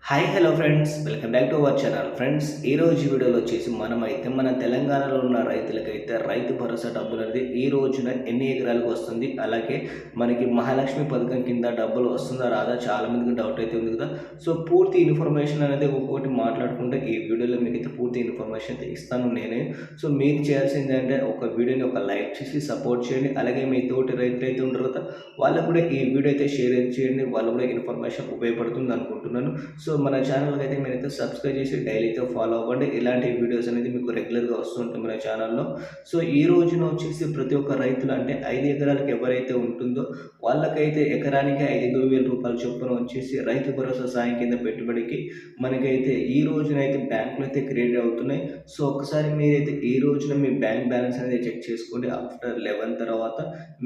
Hi hello friends, welcome back to our channel. Friends, ఈరోజు వీడియోలో వచ్చేసి మనమైతే మన తెలంగాణలో ఉన్న రైతులకైతే రైతు భరోసా డబ్బులు అనేది ఈ రోజున ఎన్ని ఎకరాలకు వస్తుంది, అలాగే మనకి మహాలక్ష్మి పథకం కింద డబ్బులు వస్తుందా రాదా, చాలా మందికి డౌట్ అయితే ఉంది కదా. సో పూర్తి ఇన్ఫర్మేషన్ అనేది ఒక్కొక్కటి మాట్లాడుకుంటే ఈ వీడియోలో మీకు అయితే పూర్తి ఇన్ఫర్మేషన్ అయితే ఇస్తాను నేనే. సో మీరు చేయాల్సింది అంటే ఒక వీడియోని ఒక లైక్ చేసి సపోర్ట్ చేయండి, అలాగే మీ తోటి రైతులు అయితే ఉంటారు కదా వాళ్ళకు కూడా ఈ వీడియో అయితే షేర్ చేయండి, వాళ్ళు కూడా ఇన్ఫర్మేషన్ ఉపయోగపడుతుంది అనుకుంటున్నాను. సో మన ఛానల్కి అయితే మీరైతే సబ్స్క్రైబ్ చేసి డైలీ అయితే ఫాలో అవ్వండి. ఇలాంటి వీడియోస్ అనేది మీకు రెగ్యులర్గా వస్తుంటాయి మన ఛానల్లో. సో ఈ రోజున వచ్చేసి ప్రతి ఒక్క రైతులు అంటే 5 ఎకరాలకు ఎవరైతే ఉంటుందో వాళ్ళకైతే ఎకరానికి 5,000 రూపాయల చొప్పున వచ్చేసి రైతు భరోసా సాయం కింద పెట్టుబడికి మనకైతే ఈ రోజున అయితే బ్యాంకులు అయితే క్రియేట్ అవుతున్నాయి. సో ఒకసారి మీరైతే ఈ రోజున మీ బ్యాంక్ బ్యాలెన్స్ అనేది చెక్ చేసుకోండి. ఆఫ్టర్ 11 తర్వాత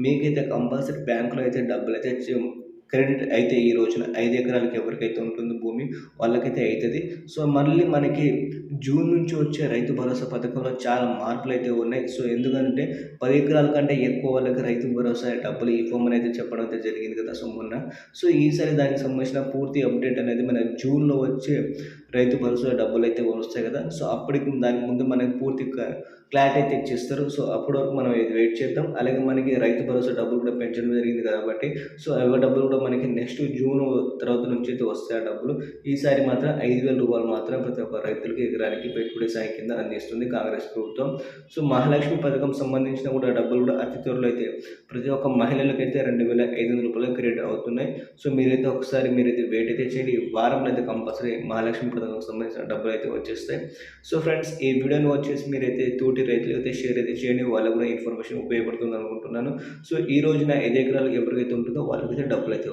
మీకైతే కంపల్సరీ బ్యాంకులో అయితే డబ్బులు అయితే క్రెడిట్ అయితే ఈ రోజున 5 ఎకరాలకి ఎవరికైతే ఉంటుందో భూమి వాళ్ళకైతే అవుతుంది. సో మళ్ళీ మనకి జూన్ నుంచి వచ్చే రైతు భరోసా పథకంలో చాలా మార్పులు అయితే ఉన్నాయి. సో ఎందుకంటే 10 ఎకరాల కంటే ఎక్కువ వాళ్ళకి రైతు భరోసా డబ్బులు ఇవ్వమని అయితే చెప్పడం అయితే జరిగింది కదా సో మొన్న. సో ఈసారి దానికి సంబంధించిన పూర్తి అప్డేట్ అనేది మన జూన్లో వచ్చే రైతు భరోసా డబ్బులు అయితే వస్తాయి కదా. సో అప్పటికి దానికి ముందు మనకి పూర్తి క్లారిటీ అయితే ఇచ్చేస్తారు. సో అప్పటి వరకు మనం వెయిట్ చేద్దాం. అలాగే మనకి రైతు భరోసా డబ్బులు కూడా పెంచడం జరిగింది కాబట్టి సో అవి డబ్బులు కూడా మనకి నెక్స్ట్ జూన్ తర్వాత నుంచి అయితే వస్తాయి ఆ డబ్బులు. ఈసారి మాత్రం 5,000 రూపాయలు మాత్రం ప్రతి ఒక్క రైతులకి ఎకరానికి పెట్టుబడి సాయం కింద అందిస్తుంది కాంగ్రెస్ ప్రభుత్వం. సో మహాలక్ష్మి పథకం సంబంధించిన కూడా డబ్బులు కూడా అతి త్వరలో అయితే ప్రతి ఒక్క మహిళలకైతే 2,500 రూపాయలు క్రెడిట్ అవుతున్నాయి. సో మీరైతే వెయిట్ అయితే చేయండి. ఈ వారంలో అయితే కంపల్సరీ మహాలక్ష్మి పథకం సంబంధించిన డబ్బులు అయితే వచ్చేస్తాయి. సో ఫ్రెండ్స్, ఈ వీడియోని వచ్చేసి మీరైతే తోటి రైతులు అయితే షేర్ అయితే చేయండి, వాళ్ళకు కూడా ఇన్ఫర్మేషన్ ఉపయోగపడుతుంది అనుకుంటున్నాను. సో ఈ రోజున 5 ఎకరాలకు ఎవరికైతే ఉంటుందో వాళ్ళకైతే డబ్బులు అయితే